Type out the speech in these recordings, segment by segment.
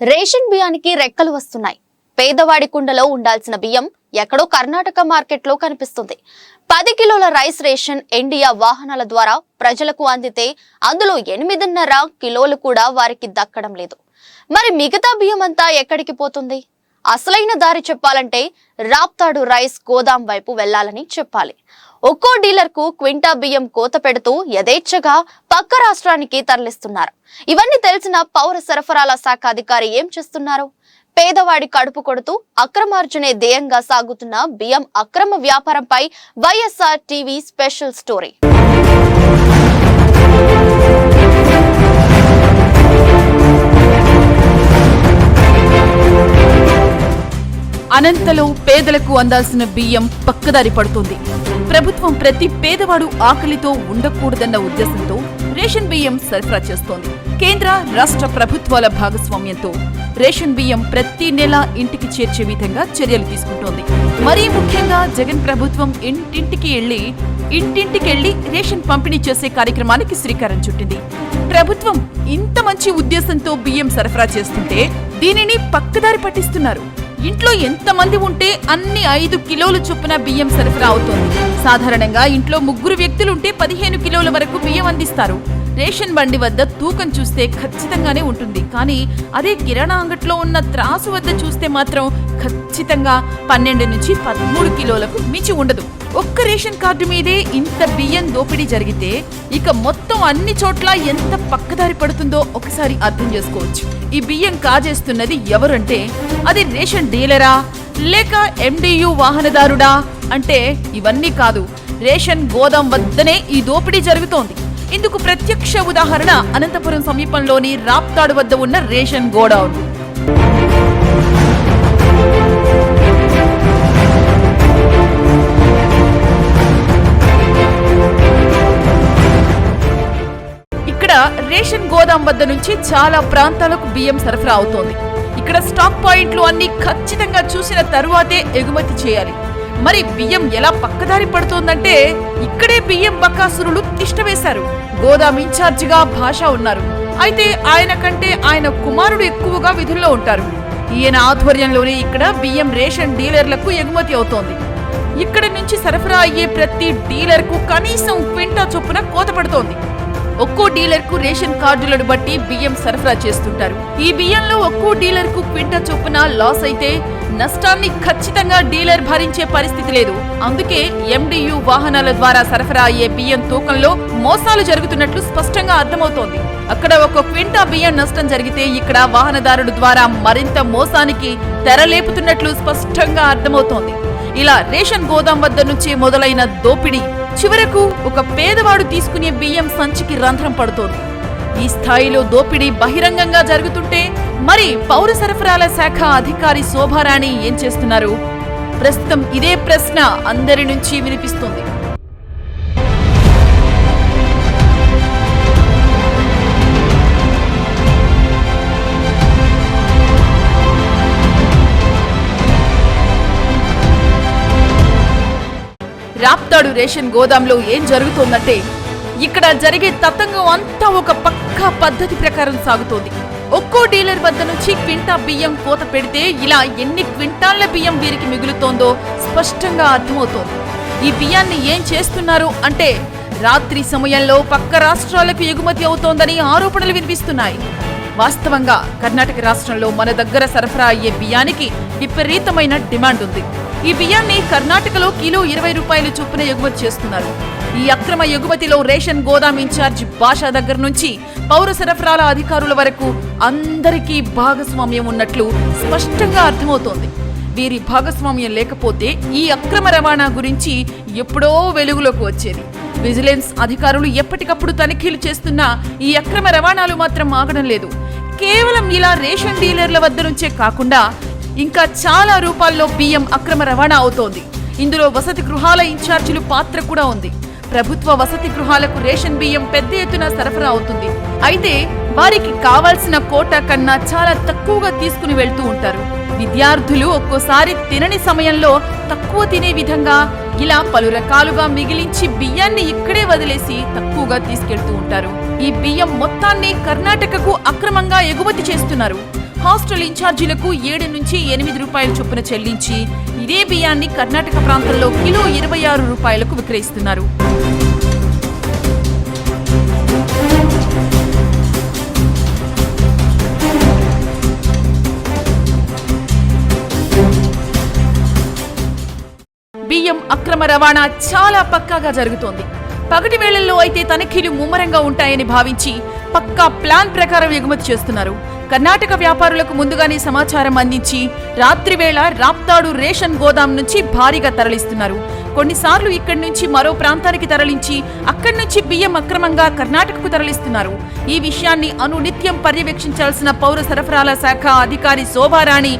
Ration బియ్యానికి రెక్కలు వస్తున్నాయి. పేదవాడి కుండలో ఉండాల్సిన బియ్యం ఎక్కడో కర్ణాటక మార్కెట్లో కనిపిస్తుంది. 10 కిలోల రైస్ రేషన్ ఇండియా వాహనాల ద్వారా ప్రజలకు అందితే అందులో 8.5 కిలోలు కూడా వారికి దక్కడం లేదు. మరి మిగతా బియ్యం అంతా ఎక్కడికి పోతుంది? అసలైన దారి చెప్పాలంటే రాప్తాడు రైస్ గోదాం వైపు వెళ్లాలని చెప్పాలి. ఒక్కో డీలర్ కు క్వింటా బియ్యం కోత పెడుతూ యథేచ్ఛగా పక్క రాష్ట్రానికి తరలిస్తున్నారు. ఇవన్నీ తెలిసిన పౌర సరఫరాల శాఖ అధికారి ఏం చేస్తున్నారు? పేదవాడి కడుపు కొడుతూ అక్రమార్జనే ధ్యేయంగా సాగుతున్న బియ్యం అక్రమ వ్యాపారంపై వైఎస్ఆర్ టీవీ స్పెషల్ స్టోరీ. అనంతలో పేదలకు అందాల్సిన బియ్యం పక్కదారి పడుతుంది. ప్రభుత్వం ప్రతి పేదవాడు ఆకలితో ఉండకూడదన్న ఉద్దేశంతో రేషన్ బియ్యం సరఫరా చేస్తోంది. కేంద్ర రాష్ట్ర ప్రభుత్వాల భాగస్వామ్యంతో రేషన్ బియ్యం ప్రతి నెల ఇంటికి చేర్చే విధంగా చర్యలు తీసుకుంటోంది. మరీ ముఖ్యంగా జగన్ ప్రభుత్వం ఇంటింటికెళ్లి రేషన్ పంపిణీ చేసే కార్యక్రమానికి శ్రీకారం చుట్టింది. ప్రభుత్వం ఇంత మంచి ఉద్దేశంతో బియ్యం సరఫరా చేస్తుంటే దీనిని పక్కదారి పట్టిస్తున్నారు. ఇంట్లో ఎంతమంది ఉంటే అన్ని 5 కిలోలు చొప్పున బియ్యం సరఫరా అవుతోంది. సాధారణంగా ఇంట్లో 3 వ్యక్తులుంటే 15 కిలోల వరకు బియ్యం అందిస్తారు. రేషన్ బండి వద్ద తూకం చూస్తే ఖచ్చితంగానే ఉంటుంది. కానీ అదే కిరాణా అంగట్లో ఉన్న త్రాసు వద్ద చూస్తే మాత్రం ఖచ్చితంగా 12 నుంచి 13 కిలోలకు మించి ఉండదు. ఒక్క రేషన్ కార్డు మీదే ఇంత బియ్యం దోపిడీ జరిగితే ఇక మొత్తం అన్ని చోట్ల ఎంత పక్కదారి పడుతుందో ఒకసారి అర్థం చేసుకోవచ్చు. ఈ బియ్యం కాజేస్తున్నది ఎవరంటే అది రేషన్ డీలరా లేక MDU వాహనదారుడా అంటే ఇవన్నీ కాదు, రేషన్ గోదాం వద్దనే ఈ దోపిడీ జరుగుతోంది. ఇందుకు ప్రత్యక్ష ఉదాహరణ అనంతపురం సమీపంలోని రాప్తాడు వద్ద ఉన్న రేషన్ గోడౌన్. ఇక్కడ రేషన్ గోదాం వద్ద నుంచి చాలా ప్రాంతాలకు బియ్యం సరఫరా అవుతోంది. ఇక్కడ స్టాక్ పాయింట్లు అన్ని ఖచ్చితంగా చూసిన తరువాతే ఎగుమతి చేయాలి. మరి బియ్యం ఎలా పక్కదారి పడుతోందంటే ఇక్కడే బియ్యం బకాసురులు తిష్టవేశారు. గోదాం ఇన్ఛార్జిగా భాష ఉన్నారు. అయితే ఆయన కంటే ఆయన కుమారుడు ఎక్కువగా విధుల్లో ఉంటారు. ఈయన ఆధ్వర్యంలోనే ఇక్కడ బియ్యం రేషన్ డీలర్లకు ఎగుమతి అవుతోంది. ఇక్కడ నుంచి సరఫరా అయ్యే ప్రతి డీలర్ కు కనీసం క్వింటా చొప్పున కోత పడుతోంది. ఒక్కో డీలర్ కు రేషన్ కార్డులను బట్టి బియ్యం సరఫరా చేస్తుంటారు. ఈ బియ్యంలో ఒక్కో డీలర్ కు క్వింటా చొప్పున లాస్ అయితే నష్టాన్ని ఖచ్చితంగా డీలర్ భరించే పరిస్థితి లేదు. అందుకే MDU వాహనాల ద్వారా సరఫరా అయ్యే బియ్యం తూకంలో మోసాలు జరుగుతున్నట్లు స్పష్టంగా అర్థమవుతోంది. అక్కడ ఒక క్వింటా బియ్యం నష్టం జరిగితే ఇక్కడ వాహనదారుల ద్వారా మరింత మోసానికి తెరలేపుతున్నట్లు స్పష్టంగా అర్థమవుతోంది. ఇలా రేషన్ గోదాం వద్ద నుంచి మొదలైన దోపిడీ చివరకు ఒక పేదవాడు తీసుకునే బియ్యం సంచికి రంధ్రం పడుతోంది. ఈ స్థాయిలో దోపిడీ బహిరంగంగా జరుగుతుంటే మరి పౌర సరఫరాల శాఖ అధికారి శోభారాణి ఏం చేస్తున్నారు? ప్రస్తుతం ఇదే ప్రశ్న అందరి నుంచి వినిపిస్తోంది. రాప్తాడు రేషన్ గోదాంలో ఏం జరుగుతోందంటే ఇక్కడ జరిగే తతంగం అంతా ఒక పక్కా పద్ధతి ప్రకారం సాగుతోంది. ఒక్కో డీలర్ వద్ద నుంచి క్వింటా బియ్యం కోత పెడితే ఇలా ఎన్ని క్వింటాళ్ల బియ్యం వీరికి మిగులుతోందో స్పష్టంగా అర్థమవుతోంది. ఈ బియ్యాన్ని ఏం చేస్తున్నారు అంటే రాత్రి సమయంలో పక్క రాష్ట్రాలకు ఎగుమతి అవుతోందని ఆరోపణలు వినిపిస్తున్నాయి. వాస్తవంగా కర్ణాటక రాష్ట్రంలో మన దగ్గర సరఫరా అయ్యే బియ్యానికి విపరీతమైన డిమాండ్ ఉంది. ఈ బియ్యాన్ని కర్ణాటకలో కిలో 20 రూపాయలు చొప్పున ఎగుమతి చేస్తున్నారు. ఈ అక్రమ ఎగుమతిలో రేషన్ గోదాం ఇన్ఛార్జి భాష దగ్గర నుంచి పౌర సరఫరాల అధికారుల వరకు అందరికీ భాగస్వామ్యం ఉన్నట్లు స్పష్టంగా అర్థమవుతోంది. వీరి భాగస్వామ్యం లేకపోతే ఈ అక్రమ రవాణా గురించి ఎప్పుడో వెలుగులోకి వచ్చేది. విజిలెన్స్ అధికారులు ఎప్పటికప్పుడు తనిఖీలు చేస్తున్నా ఈ అక్రమ రవాణాలు మాత్రం ఆగడం లేదు. కేవలం ఇలా రేషన్ డీలర్ల వద్ద నుంచే కాకుండా ఇంకా చాలా రూపాల్లో బియ్యం అక్రమ రవాణా అవుతోంది. ఇందులో వసతి గృహాల ఇన్ఛార్జీలు పాత్ర కూడా ఉంది. ప్రభుత్వ వసతి గృహాలకు రేషన్ బియ్యం పెద్ద ఎత్తున సరఫరా అవుతుంది. అయితే వారికి కావాల్సిన కోటా కన్నా చాలా తక్కువగా తీసుకుని వెళ్తూ ఉంటారు. విద్యార్థులు ఒక్కోసారి తినని సమయంలో తక్కువ తినే విధంగా ఇలా పలు రకాలుగా మిగిలించి బియ్యాన్ని ఇక్కడే వదిలేసి తక్కువగా తీసుకెళ్తూ ఉంటారు. ఈ బియ్యం మొత్తాన్ని కర్ణాటకకు అక్రమంగా ఎగుమతి చేస్తున్నారు. హాస్టల్ ఇన్ఛార్జీలకు 7 నుంచి 8 రూపాయల చొప్పున చెల్లించి ఇదే బియ్యాన్ని కర్ణాటక ప్రాంతంలో కిలో 26 రూపాయలకు విక్రయిస్తున్నారు. బియ్యం అక్రమ రవాణా చాలా పక్కాగా జరుగుతోంది. పగటి వేళల్లో అయితే తనిఖీలు ముమ్మరంగా ఉంటాయని భావించి పక్కా ప్లాన్ ప్రకారం ఎగుమతి చేస్తున్నారు. కర్ణాటక వ్యాపారులకు ముందుగానే సమాచారం అందించి రాత్రి వేళ రాప్తాడు రేషన్ గోదాం నుంచి భారీగా తరలిస్తున్నారు. కొన్నిసార్లు ఇక్కడి నుంచి మరో ప్రాంతానికి తరలించి అక్కడి నుంచి బియ్యం అక్రమంగా కర్ణాటకకు తరలిస్తున్నారు. ఈ విషయాన్ని అనునిత్యం పర్యవేక్షించాల్సిన పౌర సరఫరాల శాఖ అధికారి శోభారాణి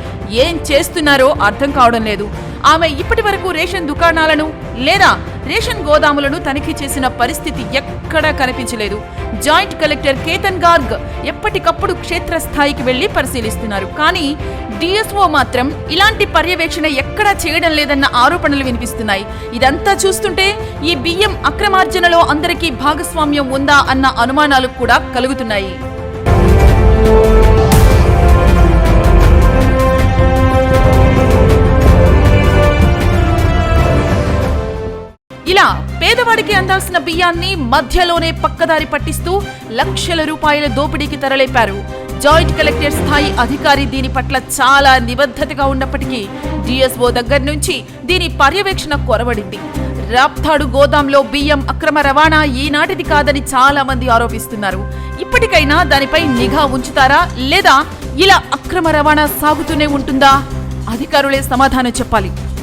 ఏం చేస్తున్నారో అర్థం కావడం లేదు. ఆమె ఇప్పటి వరకు రేషన్ దుకాణాలను లేదా రేషన్ గోదాములను తనిఖీ చేసిన పరిస్థితి ఎక్కడా కనిపించలేదు. జాయింట్ కలెక్టర్ కేతన్ గార్గ్ ఎప్పటికప్పుడు క్షేత్రస్థాయికి వెళ్లి పరిశీలిస్తున్నారు. కానీ డిఎస్ఓ మాత్రం ఇలాంటి పర్యవేక్షణ ఎక్కడా చేయడం లేదన్న ఆరోపణలు వినిపిస్తున్నాయి. ఇదంతా చూస్తుంటే ఈ బియ్యం అక్రమార్జనలో అందరికీ భాగస్వామ్యం ఉందా అన్న అనుమానాలు కూడా కలుగుతున్నాయి. ఇలా పేదవాడికి అందాల్సిన బియ్యాన్ని మధ్యలోనే పక్కదారి పట్టిస్తూ లక్షల రూపాయల దోపిడీకి తరలేపారు. జాయింట్ కలెక్టర్ స్థాయి అధికారి దీని పట్ల చాలా నిబద్ధతగా ఉన్నప్పటికీ డిఎస్ఓ దగ్గర నుంచి దీని పర్యవేక్షణ కొరవడింది. రాప్తాడు గోదాంలో బియ్యం అక్రమ రవాణా ఈనాటిది కాదని చాలా మంది ఆరోపిస్తున్నారు. ఇప్పటికైనా దానిపై నిఘా ఉంచుతారా లేదా ఇలా అక్రమ రవాణా సాగుతూనే ఉంటుందా? అధికారులే సమాధానం చెప్పాలి.